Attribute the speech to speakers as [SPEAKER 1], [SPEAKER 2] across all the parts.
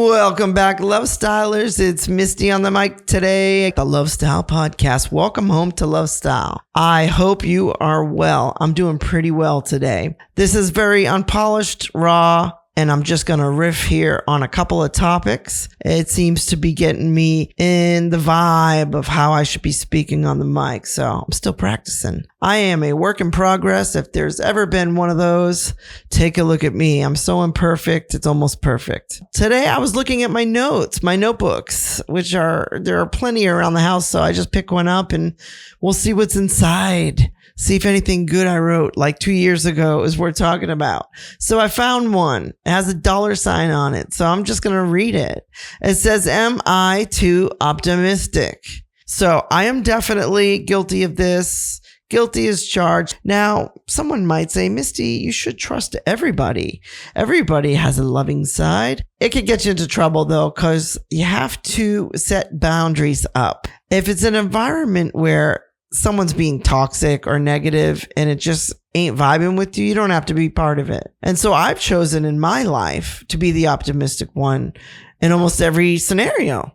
[SPEAKER 1] Welcome back, Love Stylers. It's Misty on the mic today, the Lovestyle Podcast. Welcome home to Lovestyle. I hope you are well. I'm doing pretty well today. This is very unpolished, raw, and I'm just going to riff here on a couple of topics. It seems to be getting me in the vibe of how I should be speaking on the mic, so I'm still practicing. I am a work in progress. If there's ever been one of those, take a look at me. I'm so imperfect, it's almost perfect. Today, I was looking at my notes, my notebooks, there are plenty around the house, so I just pick one up and we'll see what's inside. See if anything good I wrote like 2 years ago is worth talking about. So I found one. It has a $sign on it. So I'm just going to read it. It says, am I too optimistic? So I am definitely guilty of this. Guilty as charged. Now, someone might say, Misty, you should trust everybody. Everybody has a loving side. It could get you into trouble though, because you have to set boundaries up. If it's an environment where someone's being toxic or negative and it just ain't vibing with you, you don't have to be part of it. And so I've chosen in my life to be the optimistic one in almost every scenario.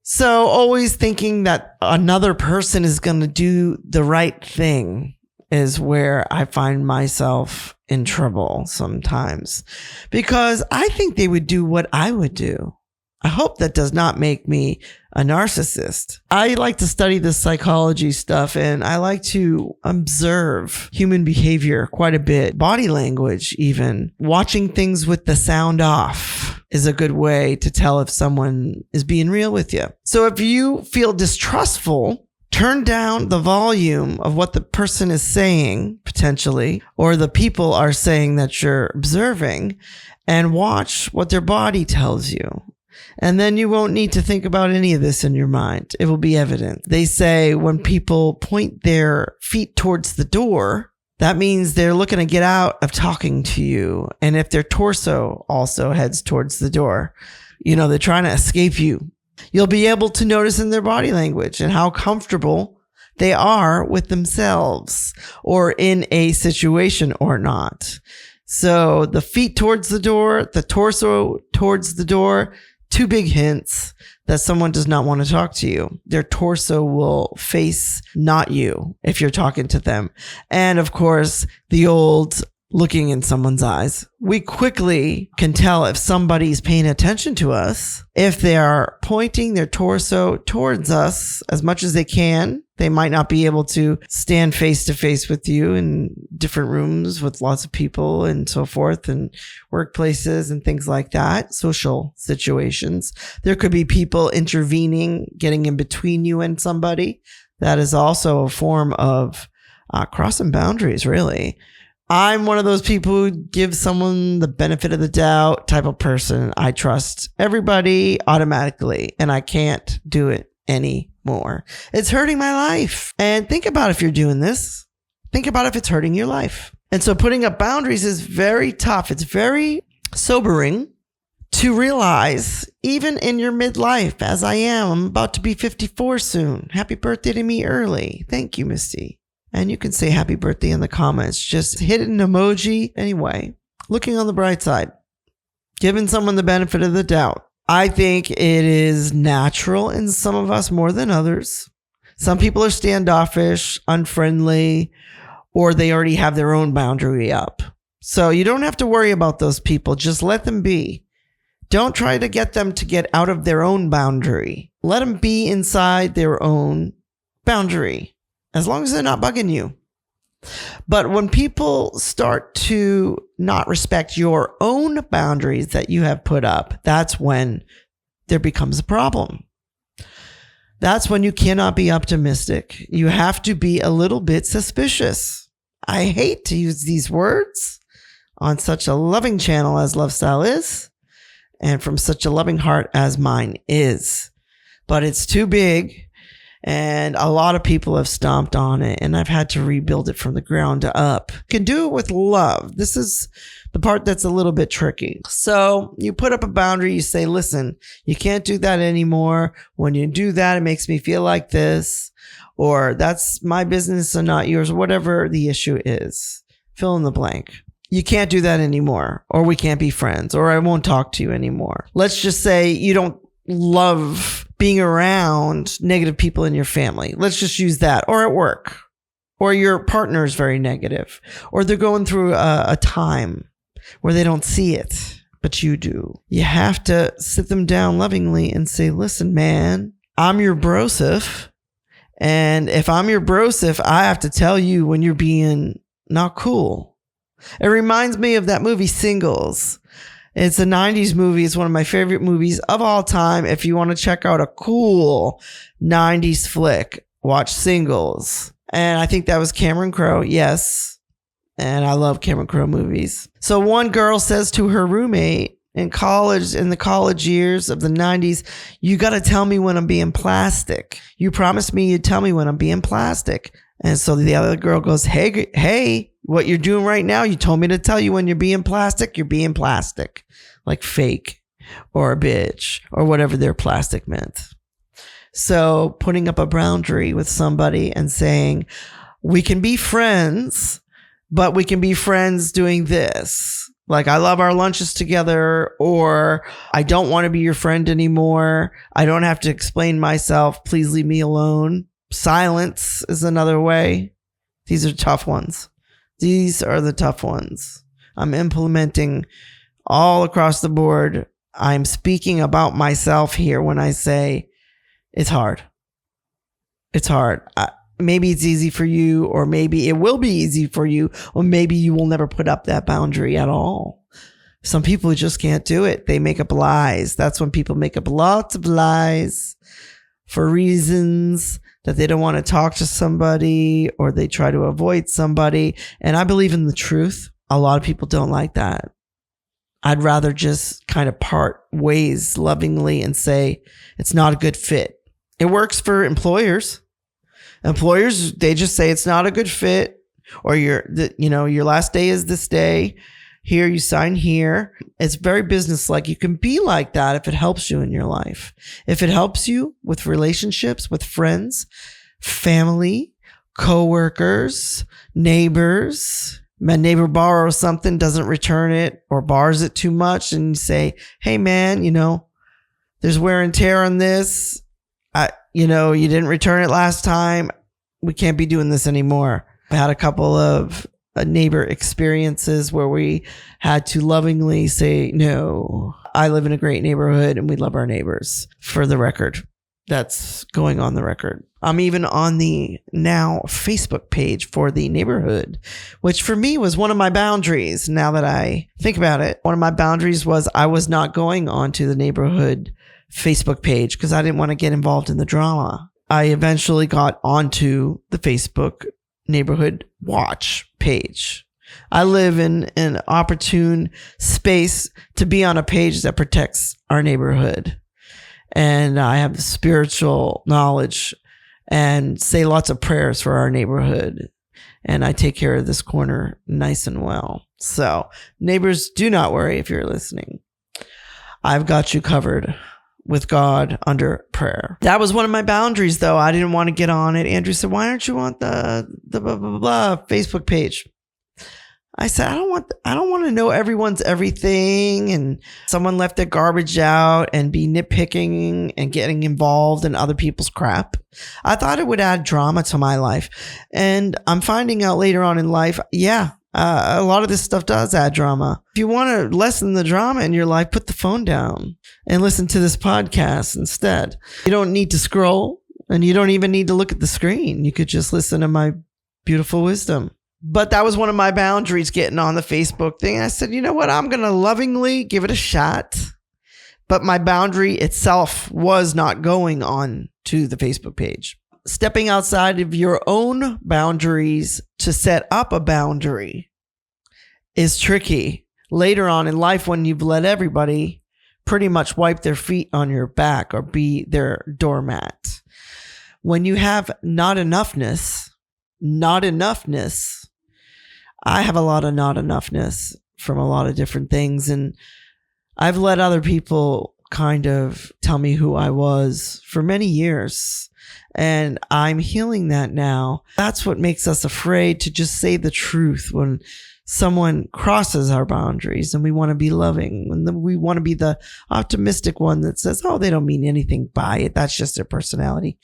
[SPEAKER 1] So always thinking that another person is going to do the right thing is where I find myself in trouble sometimes, because I think they would do what I would do. I hope that does not make me a narcissist. I like to study this psychology stuff, and I like to observe human behavior quite a bit. Body language, even. Watching things with the sound off is a good way to tell if someone is being real with you. So if you feel distrustful, turn down the volume of what the person is saying, potentially, or the people are saying that you're observing, and watch what their body tells you. And then you won't need to think about any of this in your mind. It will be evident. They say when people point their feet towards the door, that means they're looking to get out of talking to you. And if their torso also heads towards the door, they're trying to escape you. You'll be able to notice in their body language and how comfortable they are with themselves or in a situation or not. So the feet towards the door, the torso towards the door, two big hints that someone does not want to talk to you. Their torso will face not you if you're talking to them. And of course, the old looking in someone's eyes. We quickly can tell if somebody's paying attention to us. If they are pointing their torso towards us as much as they can, they might not be able to stand face to face with you in different rooms with lots of people and so forth, and workplaces and things like that, social situations. There could be people intervening, getting in between you and somebody. That is also a form of crossing boundaries, really. I'm one of those people who give someone the benefit of the doubt type of person. I trust everybody automatically, and I can't do it anymore. It's hurting my life. And think about if you're doing this. Think about if it's hurting your life. And so putting up boundaries is very tough. It's very sobering to realize, even in your midlife, as I am, I'm about to be 54 soon. Happy birthday to me early. Thank you, Misty. And you can say happy birthday in the comments. Just hit an emoji. Anyway, looking on the bright side, giving someone the benefit of the doubt. I think it is natural in some of us more than others. Some people are standoffish, unfriendly, or they already have their own boundary up. So you don't have to worry about those people. Just let them be. Don't try to get them to get out of their own boundary. Let them be inside their own boundary, as long as they're not bugging you. But when people start to not respect your own boundaries that you have put up, that's when there becomes a problem. That's when you cannot be optimistic. You have to be a little bit suspicious. I hate to use these words on such a loving channel as Lovestyle is, and from such a loving heart as mine is. But it's too big. And a lot of people have stomped on it, and I've had to rebuild it from the ground up. You can do it with love. This is the part that's a little bit tricky. So you put up a boundary. You say, listen, you can't do that anymore. When you do that, it makes me feel like this, or that's my business and not yours, or whatever the issue is. Fill in the blank. you can't do that anymore, or we can't be friends, or I won't talk to you anymore. Let's just say you don't love being around negative people in your family. Let's just use that. Or at work, or your partner is very negative, or they're going through a time where they don't see it, but you do. You have to sit them down lovingly and say, listen, man, I'm your brosif. And if I'm your brosif, I have to tell you when you're being not cool. It reminds me of that movie Singles. It's a 90s movie. It's one of my favorite movies of all time. If you want to check out a cool 90s flick, watch Singles. And I think that was Cameron Crowe. Yes. And I love Cameron Crowe movies. So one girl says to her roommate in college, in the college years of the 90s, you got to tell me when I'm being plastic. You promised me you'd tell me when I'm being plastic. And so the other girl goes, hey, what you're doing right now, you told me to tell you when you're being plastic, you're being plastic. Like fake or a bitch or whatever their plastic meant. So putting up a boundary with somebody and saying, we can be friends, but we can be friends doing this. Like, I love our lunches together, or I don't want to be your friend anymore. I don't have to explain myself. Please leave me alone. Silence is another way. These are tough ones. These are the tough ones. I'm implementing all across the board. I'm speaking about myself here when I say it's hard. It's hard. Maybe it's easy for you, or maybe it will be easy for you, or maybe you will never put up that boundary at all. Some people just can't do it. They make up lies. That's when people make up lots of lies for reasons that they don't want to talk to somebody, or they try to avoid somebody. And I believe in the truth. A lot of people don't like that. I'd rather just kind of part ways lovingly and say it's not a good fit. It works for employers. Employers, they just say it's not a good fit, or your last day is this day. Here, you sign here. It's very businesslike. You can be like that if it helps you in your life. If it helps you with relationships, with friends, family, coworkers, neighbors. My neighbor borrows something, doesn't return it, or borrows it too much, and you say, hey man, there's wear and tear on this. You didn't return it last time. We can't be doing this anymore. I had a couple of neighbor experiences where we had to lovingly say, no, I live in a great neighborhood and we love our neighbors. For the record, that's going on the record. I'm even on the now Facebook page for the neighborhood, which for me was one of my boundaries. Now that I think about it, one of my boundaries was I was not going onto the neighborhood Facebook page because I didn't want to get involved in the drama. I eventually got onto the Facebook neighborhood watch page. I live in an opportune space to be on a page that protects our neighborhood. And I have the spiritual knowledge and say lots of prayers for our neighborhood. And I take care of this corner nice and well. So neighbors, do not worry if you're listening. I've got you covered with God under prayer. That was one of my boundaries, though. I didn't want to get on it. Andrew said, why aren't you on the blah, blah, blah Facebook page? I said, I don't want to know everyone's everything, and someone left their garbage out and be nitpicking and getting involved in other people's crap. I thought it would add drama to my life. And I'm finding out later on in life, a lot of this stuff does add drama. If you want to lessen the drama in your life, put the phone down and listen to this podcast instead. You don't need to scroll, and you don't even need to look at the screen. You could just listen to my beautiful wisdom. But that was one of my boundaries, getting on the Facebook thing. I said, you know what? I'm going to lovingly give it a shot. But my boundary itself was not going on to the Facebook page. Stepping outside of your own boundaries to set up a boundary is tricky. Later on in life, when you've let everybody pretty much wipe their feet on your back or be their doormat. When you have not enoughness, I have a lot of not enoughness from a lot of different things. And I've let other people kind of tell me who I was for many years. And I'm healing that now. That's what makes us afraid to just say the truth when someone crosses our boundaries and we want to be loving and we want to be the optimistic one that says, oh, they don't mean anything by it. That's just their personality.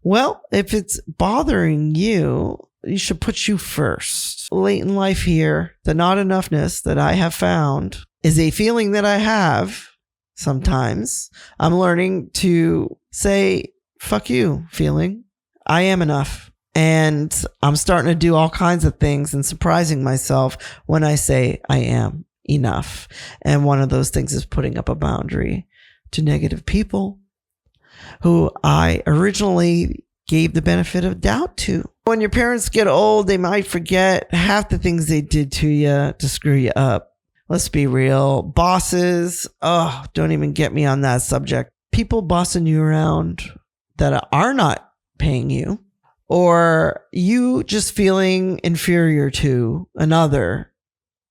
[SPEAKER 1] Well, if it's bothering you, you should put you first. Late in life here, the not enoughness that I have found is a feeling that I have sometimes. I'm learning to say, fuck you, feeling. I am enough. And I'm starting to do all kinds of things and surprising myself when I say I am enough. And one of those things is putting up a boundary to negative people who I originally gave the benefit of doubt to. When your parents get old, they might forget half the things they did to you to screw you up. Let's be real. Bosses, don't even get me on that subject. People bossing you around that are not paying you, or you just feeling inferior to another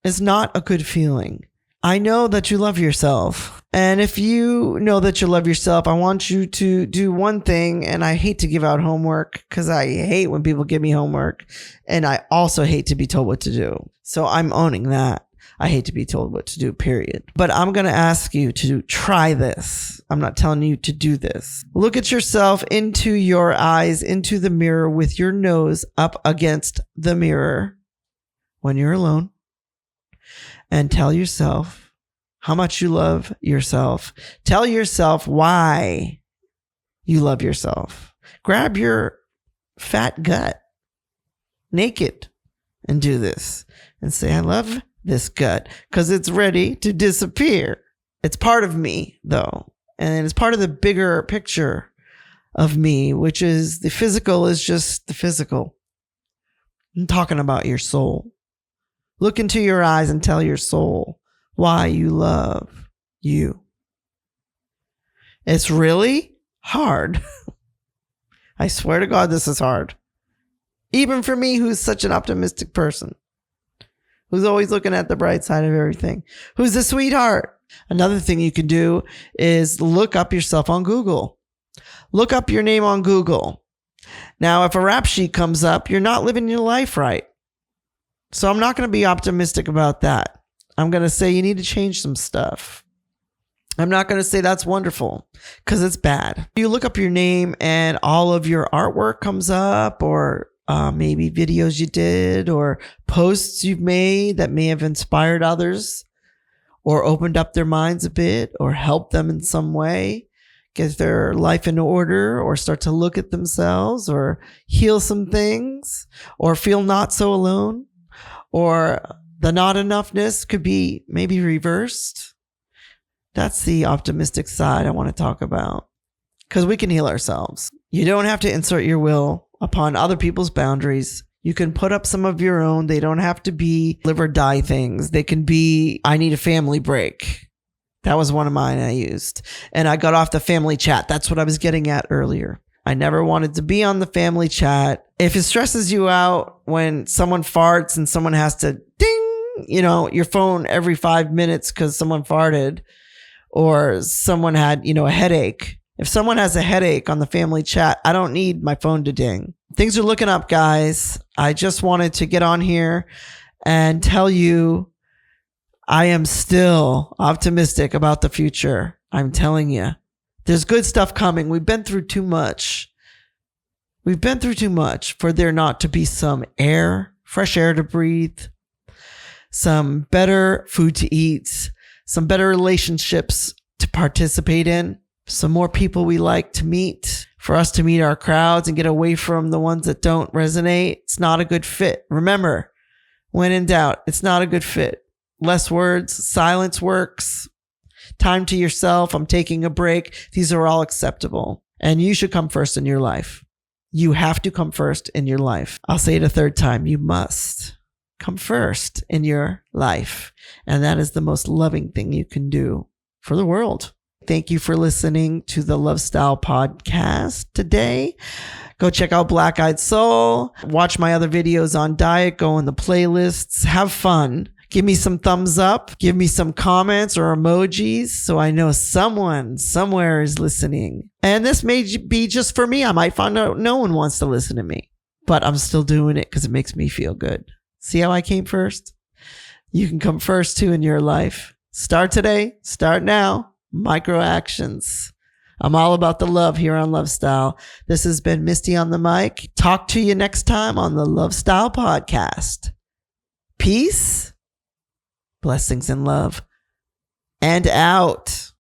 [SPEAKER 1] is not a good feeling. I know that you love yourself. And if you know that you love yourself, I want you to do one thing. And I hate to give out homework because I hate when people give me homework. And I also hate to be told what to do. So I'm owning that. I hate to be told what to do, period. But I'm going to ask you to try this. I'm not telling you to do this. Look at yourself into your eyes, into the mirror with your nose up against the mirror when you're alone. And tell yourself how much you love yourself. Tell yourself why you love yourself. Grab your fat gut naked and do this and say, I love this gut because it's ready to disappear. It's part of me though. And it's part of the bigger picture of me, which is the physical is just the physical. I'm talking about your soul. Look into your eyes and tell your soul why you love you. It's really hard. I swear to God, this is hard. Even for me, who's such an optimistic person, who's always looking at the bright side of everything, who's a sweetheart. Another thing you can do is look up yourself on Google. Look up your name on Google. Now, if a rap sheet comes up, you're not living your life right. So I'm not going to be optimistic about that. I'm going to say you need to change some stuff. I'm not going to say that's wonderful because it's bad. You look up your name and all of your artwork comes up, or maybe videos you did or posts you've made that may have inspired others or opened up their minds a bit or helped them in some way get their life in order or start to look at themselves or heal some things or feel not so alone. Or the not enoughness could be maybe reversed. That's the optimistic side I want to talk about because we can heal ourselves. You don't have to insert your will upon other people's boundaries. You can put up some of your own. They don't have to be live or die things. They can be, I need a family break. That was one of mine I used. And I got off the family chat. That's what I was getting at earlier. I never wanted to be on the family chat. If it stresses you out when someone farts and someone has to ding, your phone every 5 minutes because someone farted or someone had, a headache. If someone has a headache on the family chat, I don't need my phone to ding. Things are looking up, guys. I just wanted to get on here and tell you I am still optimistic about the future. I'm telling you. There's good stuff coming. We've been through too much. We've been through too much for there not to be some air, fresh air to breathe, some better food to eat, some better relationships to participate in, some more people we like to meet, for us to meet our crowds and get away from the ones that don't resonate. It's not a good fit. Remember, when in doubt, it's not a good fit. Less words, silence works. Time to yourself. I'm taking a break. These are all acceptable. And you should come first in your life. You have to come first in your life. I'll say it a third time. You must come first in your life. And that is the most loving thing you can do for the world. Thank you for listening to the Lovestyle Podcast today. Go check out Black Eyed Soul. Watch my other videos on diet. Go in the playlists. Have fun. Give me some thumbs up. Give me some comments or emojis so I know someone somewhere is listening. And this may be just for me. I might find out no one wants to listen to me, but I'm still doing it because it makes me feel good. See how I came first? you can come first to in your life. Start today. Start now. Micro actions. I'm all about the love here on Lovestyle. This has been Misty on the mic. Talk to you next time on the Lovestyle Podcast. Peace, blessings, and love. And out.